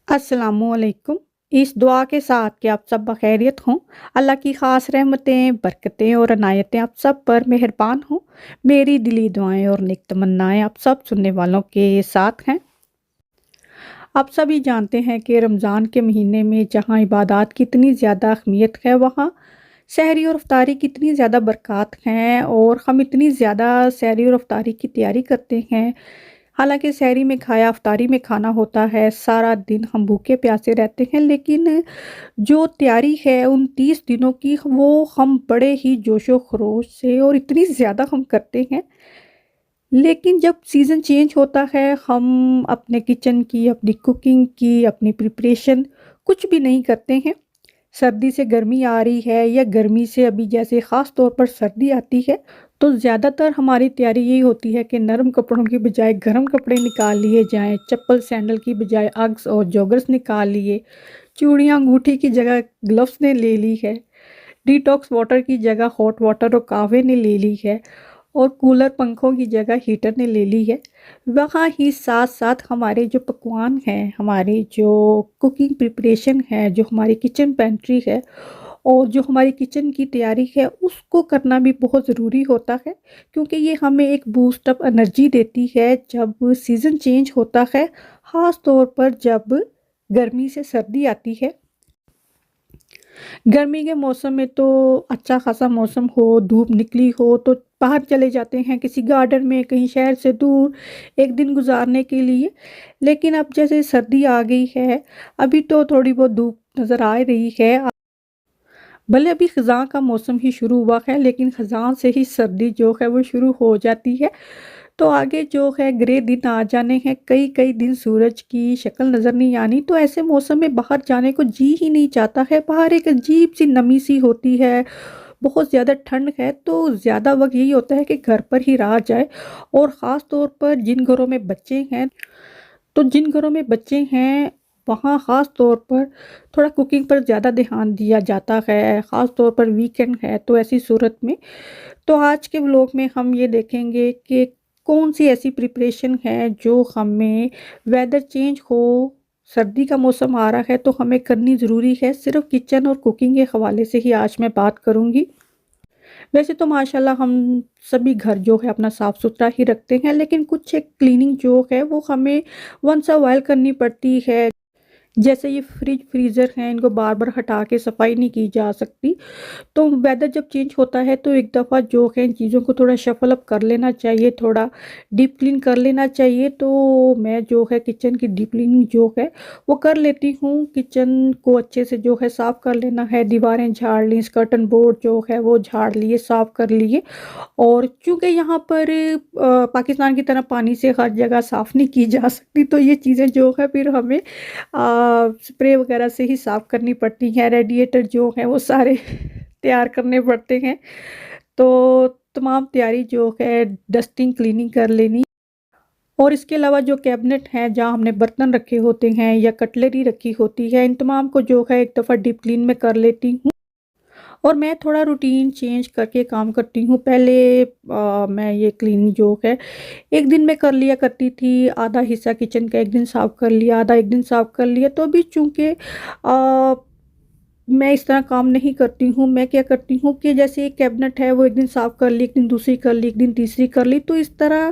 अस्सलामुअलैकुम। इस दुआ के साथ कि आप सब बखैरियत हों, अल्लाह की ख़ास रहमतें, बरकतें और अनायतें आप सब पर मेहरबान हों। मेरी दिली दुआएँ और नेक तमन्नाएँ आप सब सुनने वालों के साथ हैं। आप सभी जानते हैं कि रमज़ान के महीने में जहाँ इबादत की इतनी ज़्यादा अहमियत है, वहाँ सहरी और इफ्तारी की इतनी ज़्यादा बरक़ात हैं और हम इतनी ज़्यादा सहरी और इफ्तारी की तैयारी करते हैं। हालाँकि सहरी में खाया इफ्तारी में खाना होता है, सारा दिन हम भूखे प्यासे रहते हैं, लेकिन जो तैयारी है उन 30 दिनों की वो हम बड़े ही जोशो खरोश से और इतनी ज़्यादा हम करते हैं। लेकिन जब सीज़न चेंज होता है हम अपने किचन की, अपनी कुकिंग की, अपनी प्रिपरेशन कुछ भी नहीं करते हैं। सर्दी से गर्मी आ रही है या गर्मी से अभी जैसे ख़ास तौर पर सर्दी आती है, तो ज़्यादातर हमारी तैयारी यही होती है कि नरम कपड़ों की बजाय गर्म कपड़े निकाल लिए जाएँ, चप्पल सैंडल की बजाय अग्स और जॉगर्स निकाल लिए, चूड़ियाँ अंगूठी की जगह ग्लव्स ने ले ली है, डिटॉक्स वाटर की जगह हॉट वाटर और कहवे ने ले ली है और कूलर पंखों की जगह हीटर ने ले ली है। वहाँ ही साथ-साथ हमारे जो पकवान हैं, हमारी जो कुकिंग प्रिपरेशन है, जो हमारी किचन पेंट्री है और जो हमारी किचन की तैयारी है, उसको करना भी बहुत ज़रूरी होता है, क्योंकि ये हमें एक बूस्ट अप एनर्जी देती है जब सीज़न चेंज होता है, ख़ास तौर पर जब गर्मी से सर्दी आती है। गर्मी के मौसम में तो अच्छा खासा मौसम हो, धूप निकली हो तो बाहर चले जाते हैं किसी गार्डन में, कहीं शहर से दूर एक दिन गुज़ारने के लिए। लेकिन अब जैसे सर्दी आ गई है, अभी तो थोड़ी बहुत धूप नज़र आ रही है। भले अभी ख़ज़ां का मौसम ही शुरू हुआ है, लेकिन ख़ज़ां से ही सर्दी जो है वो शुरू हो जाती है। तो आगे जो है ग्रे दिन आ जाने हैं, कई-कई दिन सूरज की शक्ल नज़र नहीं आनी, तो ऐसे मौसम में बाहर जाने को जी ही नहीं चाहता है। बाहर एक अजीब-सी नमी-सी होती है, बहुत ज़्यादा ठंड है, तो ज़्यादा वक़्त यही होता है कि घर पर ही रहा जाए और ख़ास तौर पर जिन घरों में बच्चे हैं, तो जिन घरों में बच्चे हैं, वहाँ ख़ास तौर पर थोड़ा कुकिंग पर ज़्यादा ध्यान दिया जाता है, ख़ास तौर पर वीकेंड है, तो ऐसी सूरत में तो आज के व्लॉग में हम ये देखेंगे कि कौन-सी ऐसी प्रिपरेशन है जो हमें वेदर चेंज हो, सर्दी का मौसम आ रहा है तो हमें करनी ज़रूरी है। सिर्फ़ किचन और कुकिंग के हवाले से ही आज मैं बात करूँगी। वैसे तो माशाल्लाह हम सभी घर जो है अपना साफ़-सुथरा ही रखते हैं, लेकिन कुछ एक क्लीनिंग जो है वो हमें वन्स अ व्हाइल करनी पड़ती है। जैसे ये फ्रिज फ्रीज़र हैं, इनको बार-बार हटा के सफाई नहीं की जा सकती। तो वेदर जब चेंज होता है तो एक दफ़ा जो है इन चीज़ों को थोड़ा शफ़ल अप कर लेना चाहिए, थोड़ा डीप क्लीन कर लेना चाहिए। तो मैं जो है किचन की डीप क्लीनिंग जो है वो कर लेती हूँ। किचन को अच्छे से जो है साफ़ कर लेना है, दीवारें झाड़ ली, कर्टन बोर्ड जो है वो झाड़ लिए, साफ़ कर लिए। और चूँकि यहाँ पर पाकिस्तान की तरह पानी से हर जगह साफ़ नहीं की जा सकती, तो ये चीज़ें जो है फिर हमें स्प्रे वगैरह से ही साफ़ करनी पड़ती हैं। रेडिएटर जो हैं वो सारे तैयार करने पड़ते हैं। तो तमाम तैयारी जो है डस्टिंग, क्लीनिंग कर लेनी और इसके अलावा जो कैबिनेट हैं जहाँ हमने बर्तन रखे होते हैं या कटलरी रखी होती है, इन तमाम को जो है एक दफ़ा डीप क्लीन मैं कर लेती हूँ। और मैं थोड़ा रूटीन चेंज करके काम करती हूँ। पहले मैं ये क्लीनिंग जो है, एक दिन में कर लिया करती थी, आधा हिस्सा किचन का एक दिन साफ़ कर लिया, आधा एक दिन साफ़ कर लिया। तो अभी चूँकि मैं इस तरह काम नहीं करती हूँ, मैं क्या करती हूँ कि जैसे एक कैबिनेट है वो एक दिन साफ़ कर ली, एक दिन दूसरी कर ली, एक दिन तीसरी कर ली, तो इस तरह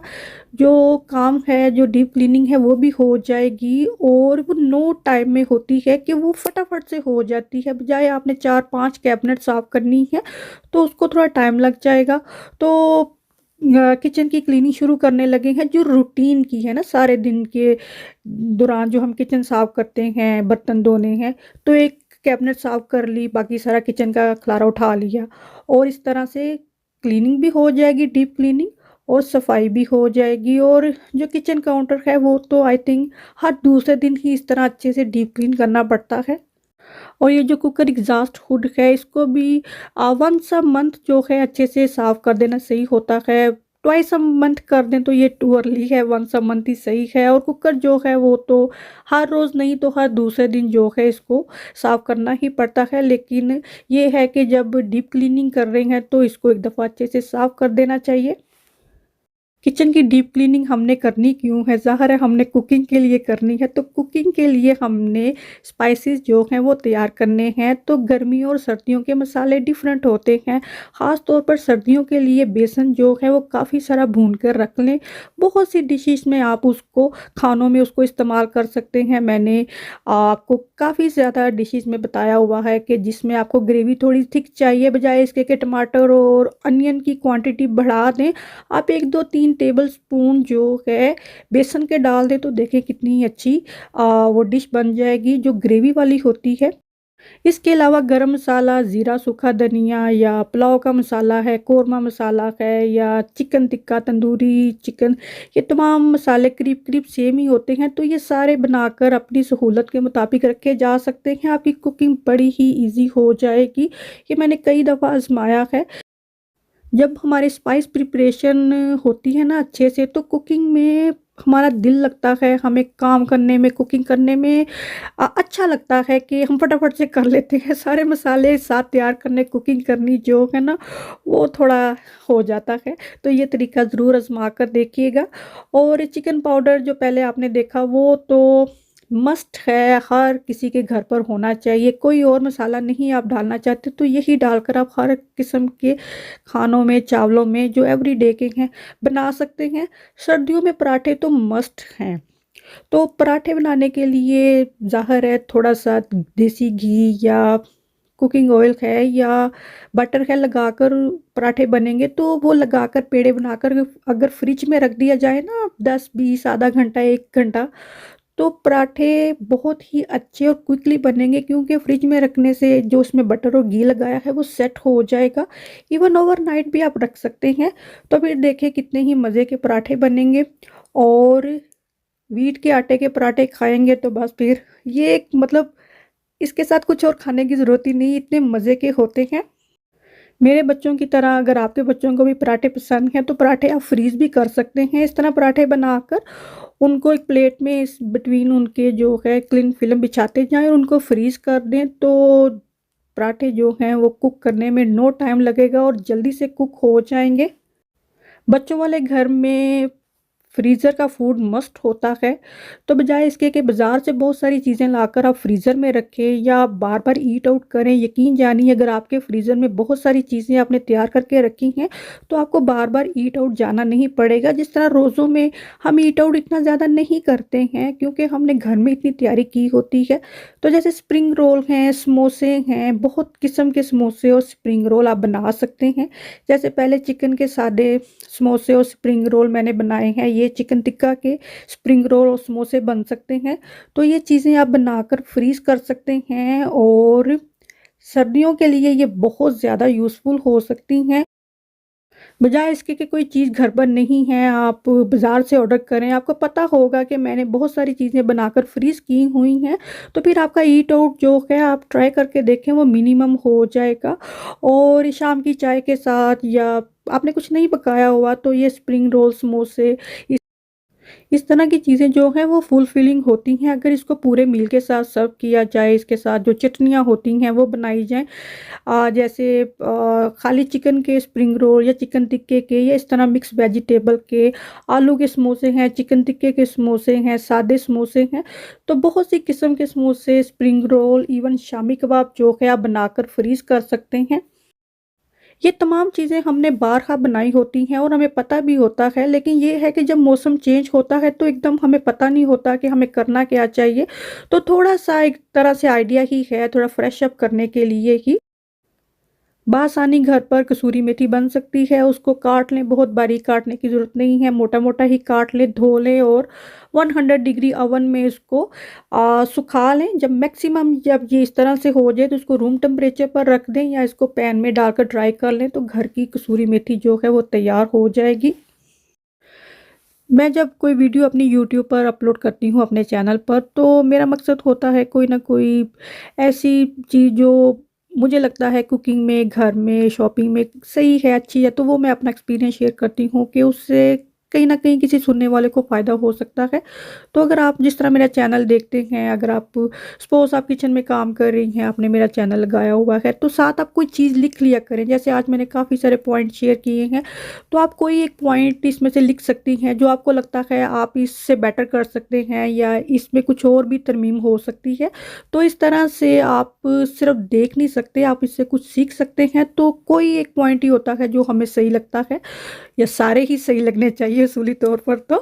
जो काम है, जो डीप क्लीनिंग है वो भी हो जाएगी और वो नो टाइम में होती है कि वो फटाफट से हो जाती है। बजाय आपने 4-5 कैबिनेट साफ़ करनी है, तो उसको थोड़ा टाइम लग जाएगा। तो किचन की क्लीनिंग शुरू करने लगे हैं जो रूटीन की है ना, सारे दिन के दौरान जो हम किचन साफ़ करते हैं, बर्तन धोने हैं, तो एक कैबिनेट साफ़ कर ली, बाकी सारा किचन का खलारा उठा लिया और इस तरह से क्लीनिंग भी हो जाएगी, डीप क्लीनिंग और सफाई भी हो जाएगी। और जो किचन काउंटर है वो तो आई थिंक हर दूसरे दिन ही इस तरह अच्छे से डीप क्लीन करना पड़ता है। और ये जो कुकर एग्ज़ॉस्ट हुड है इसको भी वन्स अ मंथ जो है अच्छे से साफ़ कर देना सही होता है। ट्वाइस अ मंथ कर दें तो ये टू अर्ली है, वन्स अ मंथ ही सही है। और कुकर जो है वो तो हर रोज़ नहीं तो हर दूसरे दिन जो है इसको साफ़ करना ही पड़ता है। लेकिन ये है कि जब डीप क्लीनिंग कर रहे हैं तो इसको एक दफ़ा अच्छे से साफ़ कर देना चाहिए। किचन की डीप क्लीनिंग हमने करनी क्यों है? ज़ाहिर है हमने कुकिंग के लिए करनी है, तो कुकिंग के लिए हमने स्पाइसेस जो हैं वो तैयार करने हैं। तो गर्मियों और सर्दियों के मसाले डिफरेंट होते हैं। ख़ास तौर पर सर्दियों के लिए बेसन जो है वो काफ़ी सारा भून कर रख लें। बहुत सी डिशेज़ में आप उसको खानों में उसको इस्तेमाल कर सकते हैं। मैंने आपको काफ़ी ज़्यादा डिशेज़ में बताया हुआ है कि जिसमें आपको ग्रेवी थोड़ी थिक चाहिए, बजाय इसके कि टमाटर और अनियन की क्वांटिटी बढ़ा दें। आप 1, 2, 3 टेबलस्पून जो है बेसन के डाल दें, तो देखें कितनी अच्छी वो डिश बन जाएगी जो ग्रेवी वाली होती है। इसके अलावा गरम मसाला, ज़ीरा, सूखा धनिया या पुलाव का मसाला है, कोरमा मसाला है या चिकन टिक्का, तंदूरी चिकन, ये तमाम मसाले करीब-करीब सेम ही होते हैं। तो ये सारे बनाकर अपनी सहूलत के मुताबिक रखे जा सकते हैं। आपकी कुकिंग बड़ी ही ईज़ी हो जाएगी। ये मैंने कई दफ़ा आज़माया है। जब हमारी स्पाइस प्रिपरेशन होती है ना अच्छे से, तो कुकिंग में हमारा दिल लगता है, हमें काम करने में, कुकिंग करने में अच्छा लगता है कि हम फटाफट से कर लेते हैं। सारे मसाले साथ तैयार करने, कुकिंग करनी जो है ना, वो थोड़ा हो जाता है। तो ये तरीका ज़रूर आज़मा कर देखिएगा। और चिकन पाउडर जो पहले आपने देखा, वो तो मस्ट है, हर किसी के घर पर होना चाहिए। कोई और मसाला नहीं आप डालना चाहते तो यही डालकर आप हर किस्म के खानों में, चावलों में जो एवरीडे के हैं बना सकते हैं। सर्दियों में पराठे तो मस्ट हैं। तो पराठे बनाने के लिए ज़ाहिर है थोड़ा-सा देसी घी या कुकिंग ऑयल है या बटर है, लगाकर पराठे बनेंगे। तो वो लगाकर पेड़े बनाकर अगर फ्रिज में रख दिया जाए ना 10-20 आधा घंटा, 1 घंटा, तो पराठे बहुत ही अच्छे और क्विकली बनेंगे, क्योंकि फ्रिज में रखने से जो उसमें बटर और घी लगाया है वो सेट हो जाएगा। इवन ओवरनाइट भी आप रख सकते हैं। तो फिर देखिए कितने ही मज़े के पराठे बनेंगे। और व्हीट के आटे के पराठे खाएँगे तो बस फिर ये एक मतलब इसके साथ कुछ और खाने की ज़रूरत ही नहीं, इतने मज़े के होते हैं। मेरे बच्चों की तरह अगर आपके बच्चों को भी पराठे पसंद हैं, तो पराठे आप फ्रीज़ भी कर सकते हैं। इस तरह पराठे बनाकर उनको एक प्लेट में इस बिटवीन उनके जो है क्लिंग फ़िल्म बिछाते जाएँ और उनको फ्रीज़ कर दें, तो पराठे जो हैं वो कुक करने में नो टाइम लगेगा और जल्दी से कुक हो जाएँगे। बच्चों वाले घर में फ्रीज़र का फूड मस्ट होता है। तो बजाय इसके कि बाज़ार से बहुत सारी चीज़ें लाकर आप फ्रीज़र में रखें या बार-बार ईट आउट करें, यकीन जानिए अगर आपके फ्रीज़र में बहुत सारी चीज़ें आपने तैयार करके रखी हैं, तो आपको बार-बार ईट आउट जाना नहीं पड़ेगा। जिस तरह रोज़ों में हम ईट आउट इतना ज़्यादा नहीं करते हैं, क्योंकि हमने घर में इतनी तैयारी की होती है। तो जैसे स्प्रिंग रोल हैं, समोसे हैं, बहुत किस्म के समोसे और स्प्रिंग रोल आप बना सकते हैं। जैसे पहले चिकन के सादे समोसे और स्प्रिंग रोल मैंने बनाए हैं, ये चिकन टिक्का के स्प्रिंग रोल और समोसे बन सकते हैं। तो ये चीज़ें आप बनाकर फ्रीज़ कर सकते हैं और सर्दियों के लिए ये बहुत ज़्यादा यूज़फुल हो सकती हैं। बजाय इसके कि कोई चीज़ घर पर नहीं है, आप बाज़ार से ऑर्डर करें, आपको पता होगा कि मैंने बहुत सारी चीज़ें बनाकर फ्रीज़ की हुई हैं, तो फिर आपका ईट आउट जो है आप ट्राई करके देखें, वो मिनिमम हो जाएगा। और शाम की चाय के साथ या आपने कुछ नहीं पकाया हुआ, तो ये स्प्रिंग रोल, समोसे, इस तरह की चीज़ें जो हैं वो फुलफिलिंग होती हैं अगर इसको पूरे मील के साथ सर्व किया जाए। इसके साथ जो चटनियाँ होती हैं वो बनाई जाएँ। जैसे खाली चिकन के स्प्रिंग रोल या चिकन टिक्के के या इस तरह मिक्स वेजिटेबल के, आलू के समोसे हैं, चिकन टिक्के के समोसे हैं, सादे समोसे हैं। तो बहुत सी किस्म के समोसे, spring roll, even shami kebab जो है आप बनाकर फ्रीज़ कर सकते हैं। ये तमाम चीज़ें हमने बारहा बनाई होती हैं और हमें पता भी होता है, लेकिन ये है कि जब मौसम चेंज होता है तो एकदम हमें पता नहीं होता कि हमें करना क्या चाहिए। तो थोड़ा-सा एक तरह से आइडिया ही है, थोड़ा फ्रेश अप करने के लिए ही बआसानी घर पर कसूरी मेथी बन सकती है। उसको काट लें, बहुत बारीक काटने की ज़रूरत नहीं है, मोटा-मोटा ही काट लें, धो लें और 100 डिग्री ओवन में इसको सुखा लें। जब ये इस तरह से हो जाए तो उसको रूम टेम्परेचर पर रख दें या इसको पैन में डालकर ड्राई कर लें, तो घर की कसूरी मेथी जो है वो तैयार हो जाएगी। मैं जब कोई वीडियो अपनी यूट्यूब पर अपलोड करती हूँ अपने चैनल पर, तो मेरा मकसद होता है कोई ना कोई ऐसी चीज़ जो मुझे लगता है कुकिंग में, घर में, शॉपिंग में सही है, अच्छी है, तो वो मैं अपना एक्सपीरियंस शेयर करती हूँ कि उससे कहीं न कहीं किसी सुनने वाले को फ़ायदा हो सकता है। तो अगर आप जिस तरह मेरा चैनल देखते हैं, अगर आप सपोज़ आप किचन में काम कर रही हैं, आपने मेरा चैनल लगाया हुआ है, तो साथ आप कोई चीज़ लिख लिया करें। जैसे आज मैंने काफ़ी सारे पॉइंट शेयर किए हैं, तो आप कोई एक पॉइंट इसमें से लिख सकती हैं, जो आपको लगता है आप इससे बेटर कर सकते हैं या इसमें कुछ और भी तरमीम हो सकती है। तो इस तरह से आप सिर्फ़ देख नहीं सकते, आप इससे कुछ सीख सकते हैं। तो कोई एक पॉइंट ही होता है जो हमें सही लगता है, या सारे ही सही लगने चाहिए उसूली तौर पर तो,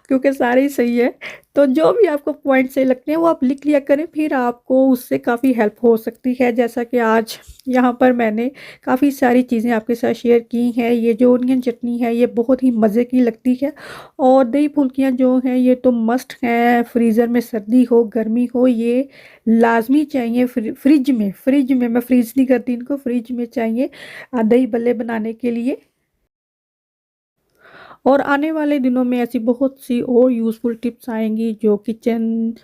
क्योंकि सारे ही सही है। तो जो भी आपको पॉइंट सही लगते हैं वो आप लिख लिया करें, फिर आपको उससे काफ़ी हेल्प हो सकती है। जैसा कि आज यहाँ पर मैंने काफ़ी सारी चीज़ें आपके साथ शेयर की हैं। ये जो ओनियन चटनी है ये बहुत ही मज़े की लगती है, और दही फुल्कियाँ जो हैं ये तो मस्ट हैं। फ्रीज़र में सर्दी हो गर्मी हो ये लाज़मी चाहिए। फ्रिज में मैं फ्रीज़ नहीं करती इनको, फ्रिज में चाहिए दही भल्ले बनाने के लिए। और आने वाले दिनों में ऐसी बहुत सी और यूज़फुल टिप्स आएँगी जो किचन,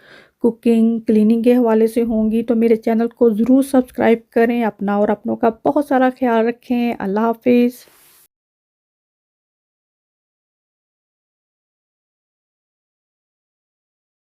कुकिंग, क्लीनिंग के हवाले से होंगी। तो मेरे चैनल को ज़रूर सब्सक्राइब करें। अपना और अपनों का बहुत सारा ख़्याल रखें। अल्लाह हाफ़िज़।